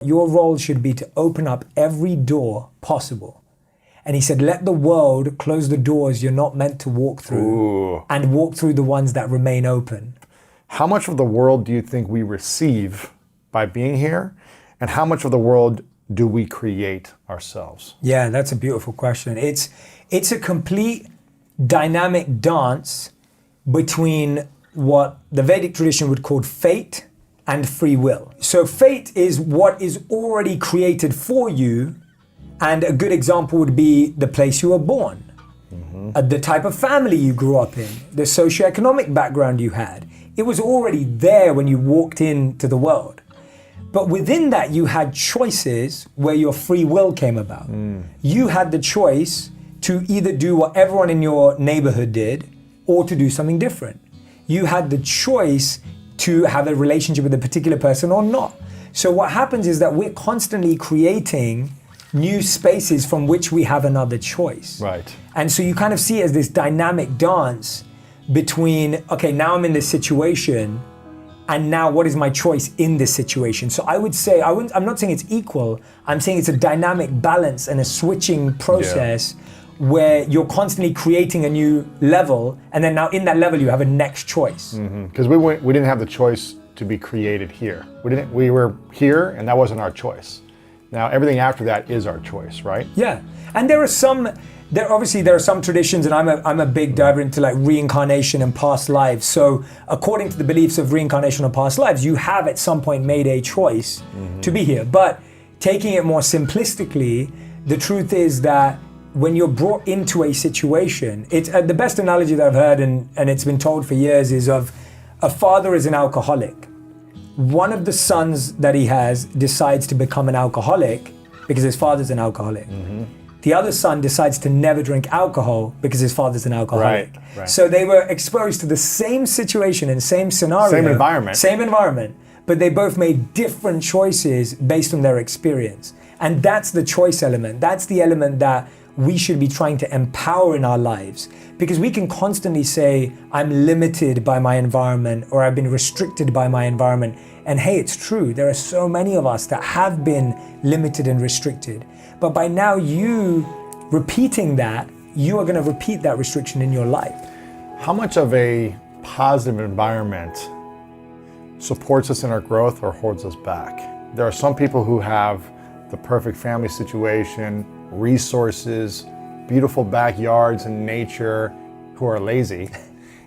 Your role should be to open up every door possible. And he said, let the world close the doors you're not meant to walk through and walk through the ones that remain open. How much of the world do you think we receive by being here? And how much of the world do we create ourselves? Yeah, that's a beautiful question. It's a complete dynamic dance between what the Vedic tradition would call fate and free will. So fate is what is already created for you, and a good example would be the place you were born, the type of family you grew up in, the socioeconomic background you had. It was already there when you walked into the world. But within that, you had choices where your free will came about. You had the choice to either do what everyone in your neighborhood did or to do something different. You had the choice to have a relationship with a particular person or not. So what happens is that we're constantly creating new spaces from which we have another choice. Right. And so you kind of see it as this dynamic dance between, okay, now I'm in this situation, and now what is my choice in this situation? So I would say, I'm not saying it's equal, I'm saying it's a dynamic balance and a switching process where you're constantly creating a new level, and then now in that level you have a next choice. Because we didn't have the choice to be created here. We were here, and that wasn't our choice. Now everything after that is our choice, right? Yeah, and there are some traditions, and I'm a big diver into like reincarnation and past lives. So according to the beliefs of reincarnation and past lives, you have at some point made a choice to be here. But taking it more simplistically, the truth is that when you're brought into a situation, it's the best analogy that I've heard, and it's been told for years, is of a father is an alcoholic. One of the sons that he has decides to become an alcoholic because his father's an alcoholic. The other son decides to never drink alcohol because his father's an alcoholic. Right. So they were exposed to the same situation and same scenario. Same environment, but they both made different choices based on their experience. And that's the choice element. That's the element that we should be trying to empower in our lives, because we can constantly say, I'm limited by my environment, or I've been restricted by my environment. And hey, it's true. There are so many of us that have been limited and restricted. But by now you repeating that, you are going to repeat that restriction in your life. How much of a positive environment supports us in our growth or holds us back? There are some people who have the perfect family situation, resources, beautiful backyards and nature, who are lazy.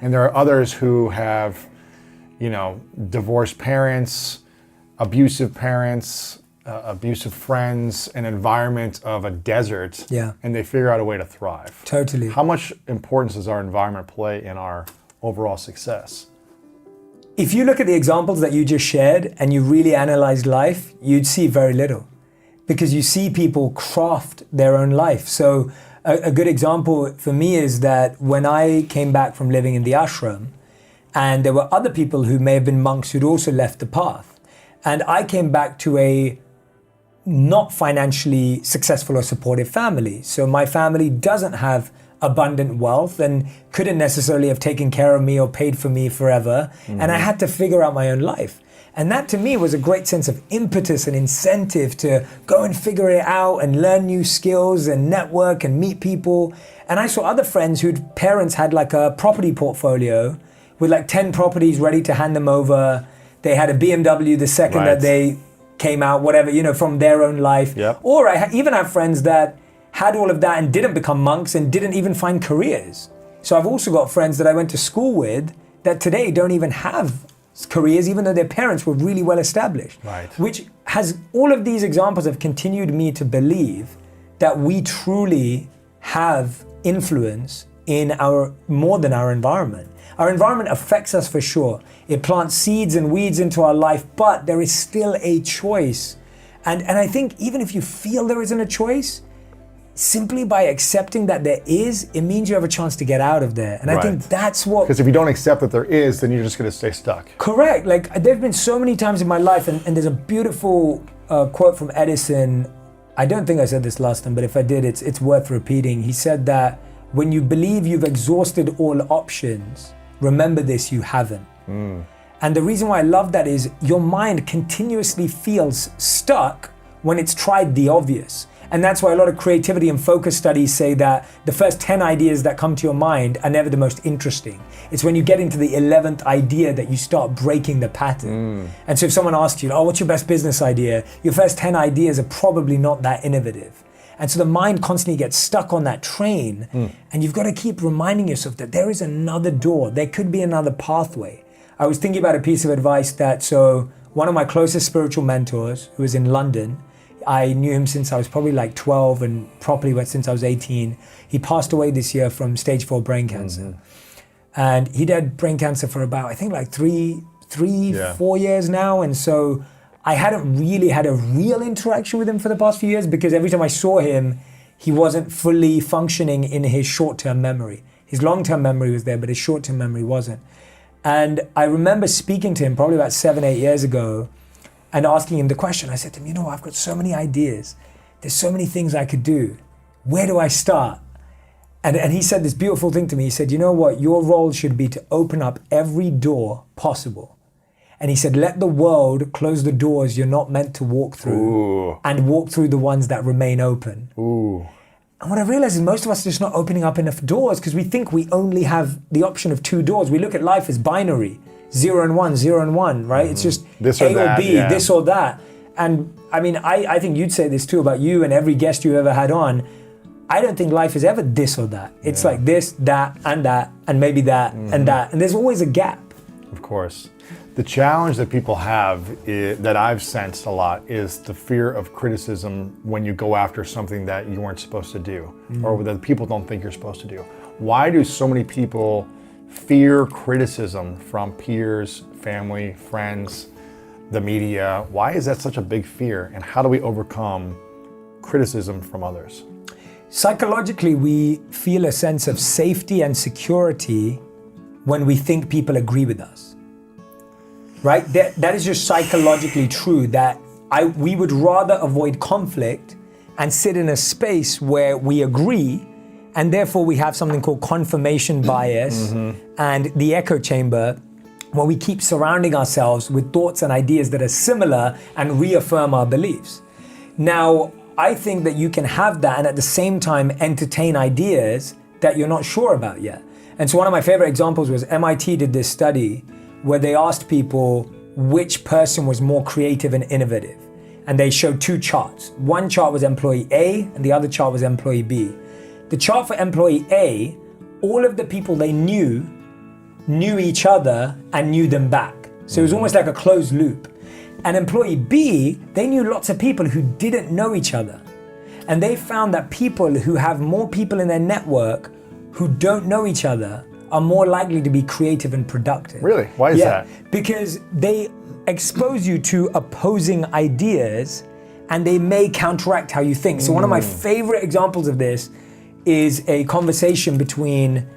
And there are others who have, divorced parents, abusive parents, abusive friends, an environment of a desert, and they figure out a way to thrive. Totally. How much importance does our environment play in our overall success? If you look at the examples that you just shared and you really analyze life, you'd see very little, because you see people craft their own life. So a good example for me is that when I came back from living in the ashram, and there were other people who may have been monks who'd also left the path, and I came back to a not financially successful or supportive family. So my family doesn't have abundant wealth and couldn't necessarily have taken care of me or paid for me forever. And I had to figure out my own life. And that to me was a great sense of impetus and incentive to go and figure it out and learn new skills and network and meet people. And I saw other friends whose parents had like a property portfolio with like 10 properties ready to hand them over. They had a BMW the second that they came out, whatever, from their own life. Or I even have friends that had all of that and didn't become monks and didn't even find careers. So I've also got friends that I went to school with that today don't even have careers, even though their parents were really well established. Which has, all of these examples have continued me to believe that we truly have influence in our, more than our environment. Our environment affects us for sure. It plants seeds and weeds into our life, but there is still a choice. And I think even if you feel there isn't a choice, simply by accepting that there is, it means you have a chance to get out of there. And I think that's what... Because if you don't accept that there is, then you're just going to stay stuck. Correct. Like there've been so many times in my life, and there's a beautiful quote from Edison. I don't think I said this last time, but if I did, it's worth repeating. He said that when you believe you've exhausted all options, remember this, you haven't. And the reason why I love that is your mind continuously feels stuck when it's tried the obvious. And that's why a lot of creativity and focus studies say that the first 10 ideas that come to your mind are never the most interesting. It's when you get into the 11th idea that you start breaking the pattern. And so if someone asks you, oh, what's your best business idea? Your first 10 ideas are probably not that innovative. And so the mind constantly gets stuck on that train, and you've got to keep reminding yourself that there is another door, there could be another pathway. I was thinking about a piece of advice so one of my closest spiritual mentors, who was in London, I knew him since I was probably like 12 and properly since I was 18. He passed away this year from stage 4 brain cancer. And he'd had brain cancer for about, I think like 4 years now. And so I hadn't really had a real interaction with him for the past few years, because every time I saw him, he wasn't fully functioning in his short-term memory. His long-term memory was there, but his short-term memory wasn't. And I remember speaking to him probably about 7-8 years ago and asking him the question. I said to him, I've got so many ideas. There's so many things I could do. Where do I start? And he said this beautiful thing to me. He said, you know what? Your role should be to open up every door possible. And he said, let the world close the doors you're not meant to walk through and walk through the ones that remain open. And what I realized is most of us are just not opening up enough doors because we think we only have the option of 2 doors. We look at life as binary, 0 and 1, 0 and 1, right? It's just this A or or B, this or that. And I mean, I think you'd say this too about you and every guest you ever had on. I don't think life is ever this or that. It's like this, that, and maybe that, and that. And there's always a gap. Of course. The challenge that people have that I've sensed a lot is the fear of criticism when you go after something that you weren't supposed to do or that people don't think you're supposed to do. Why do so many people fear criticism from peers, family, friends, the media? Why is that such a big fear? And how do we overcome criticism from others? Psychologically, we feel a sense of safety and security when we think people agree with us. Right? That is just psychologically true, that we would rather avoid conflict and sit in a space where we agree, and therefore we have something called confirmation bias and the echo chamber, where we keep surrounding ourselves with thoughts and ideas that are similar and reaffirm our beliefs. Now, I think that you can have that and at the same time entertain ideas that you're not sure about yet. And so one of my favorite examples was MIT did this study where they asked people which person was more creative and innovative. And they showed 2 charts. One chart was employee A and the other chart was employee B. The chart for employee A, all of the people they knew each other and knew them back. So it was almost like a closed loop. And employee B, they knew lots of people who didn't know each other. And they found that people who have more people in their network who don't know each other are more likely to be creative and productive. Really? Why is that? Because they expose you to opposing ideas and they may counteract how you think. So one of my favorite examples of this is a conversation between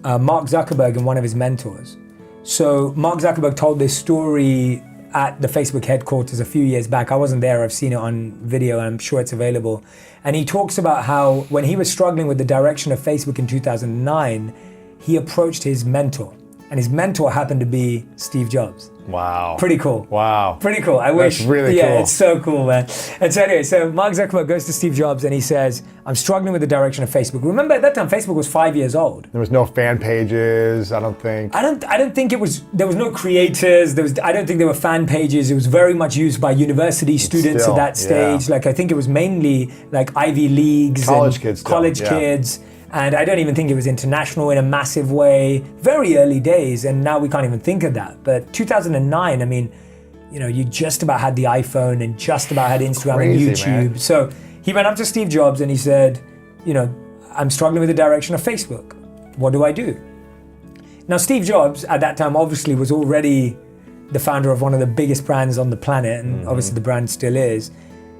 Mark Zuckerberg and one of his mentors. So Mark Zuckerberg told this story at the Facebook headquarters a few years back. I wasn't there, I've seen it on video and I'm sure it's available. And he talks about how when he was struggling with the direction of Facebook in 2009, he approached his mentor, and his mentor happened to be Steve Jobs. Wow. Pretty cool. Wow. Pretty cool. That's really cool. Yeah, it's so cool, man. And so anyway, so Mark Zuckerberg goes to Steve Jobs and he says, I'm struggling with the direction of Facebook. Remember at that time, Facebook was 5 years old. There was no fan pages, I don't think. I don't think there was no creators. I don't think there were fan pages. It was very much used by university students at that stage. Like I think it was mainly like Ivy Leagues, college kids. And I don't even think it was international in a massive way. Very early days, and now we can't even think of that. But 2009, I mean, you just about had the iPhone and just about had Instagram and YouTube. Man. So he went up to Steve Jobs and he said, I'm struggling with the direction of Facebook. What do I do? Now, Steve Jobs at that time obviously was already the founder of one of the biggest brands on the planet, and obviously the brand still is.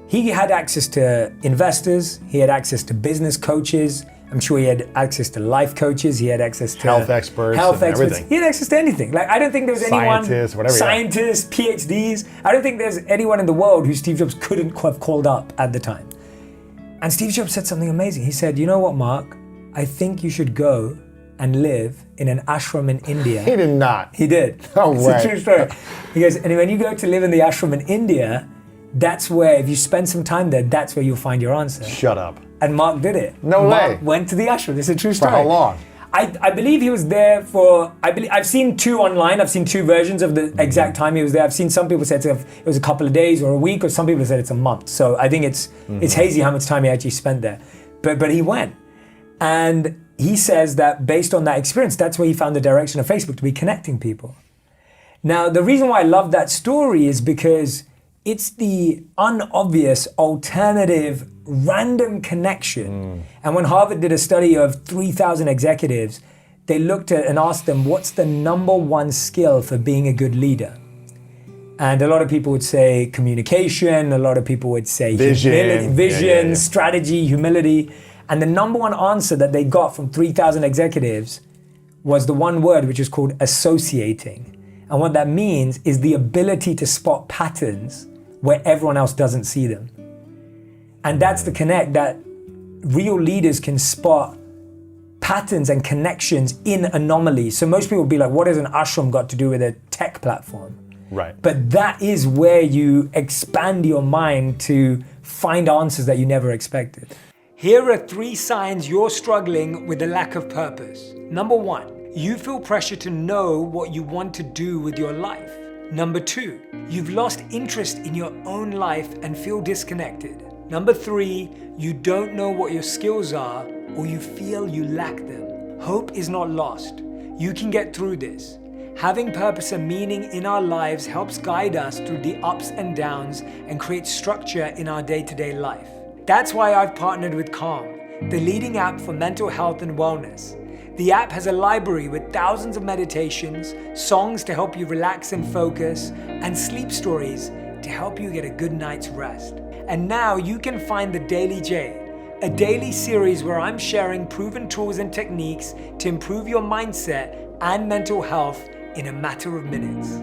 He had access to investors, he had access to business coaches, I'm sure he had access to life coaches, he had access to health experts. Everything. He had access to anything. Like I don't think there was anyone, scientists, PhDs, I don't think there's anyone in the world who Steve Jobs couldn't have called up at the time. And Steve Jobs said something amazing. He said, you know what, Mark? I think you should go and live in an ashram in India. He did not. He did. No It's way. a true story. He goes, and when you go to live in the ashram in India, that's where, if you spend some time there, that's where you'll find your answer. Shut up. And Mark did it. No Mark way. went to the ashram. It's a true story. For how long? I believe he was there for, I've seen two online. I've seen two versions of the exact time he was there. I've seen some people said it was a couple of days or a week, or some people said it's a month. So I think it's hazy how much time he actually spent there. But he went. And he says that based on that experience, that's where he found the direction of Facebook, to be connecting people. Now, the reason why I love that story is because it's the unobvious, alternative, random connection. And when Harvard did a study of 3,000 executives, they looked at and asked them, what's the number one skill for being a good leader? And a lot of people would say communication, a lot of people would say vision, strategy, humility. And the number one answer that they got from 3,000 executives was the one word, which is called associating. And what that means is the ability to spot patterns where everyone else doesn't see them. And that's the connect, that real leaders can spot patterns and connections in anomalies. So most people will be like, what has an ashram got to do with a tech platform? Right. But that is where you expand your mind to find answers that you never expected. Here are 3 signs you're struggling with a lack of purpose. Number 1, you feel pressure to know what you want to do with your life. Number 2, you've lost interest in your own life and feel disconnected. Number 3, you don't know what your skills are, or you feel you lack them. Hope is not lost. You can get through this. Having purpose and meaning in our lives helps guide us through the ups and downs and create structure in our day-to-day life. That's why I've partnered with Calm, the leading app for mental health and wellness. The app has a library with thousands of meditations, songs to help you relax and focus, and sleep stories to help you get a good night's rest. And now you can find the Daily J, a daily series where I'm sharing proven tools and techniques to improve your mindset and mental health in a matter of minutes.